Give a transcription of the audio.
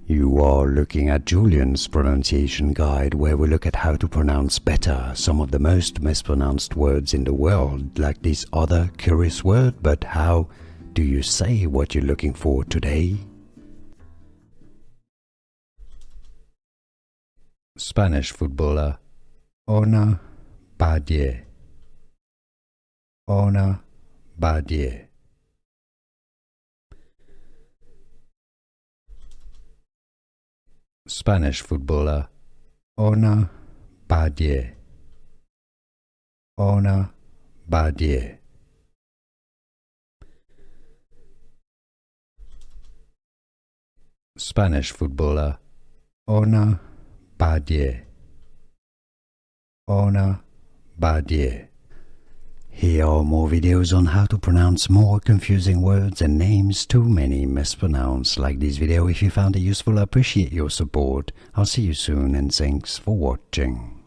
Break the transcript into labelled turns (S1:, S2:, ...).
S1: You are looking at Julian's pronunciation guide, where we look at how to pronounce better some of the most mispronounced words in the world, like this other curious word. But how do you say what you're looking for today? Spanish footballer Ona Batlle. Ona Batlle. Spanish footballer Ona Batlle. Ona Batlle. Spanish footballer Ona Batlle. Ona Batlle. Here are more videos on how to pronounce more confusing words and names too many mispronounced. Like this video if you found it useful. I appreciate your support. I'll see you soon and thanks for watching.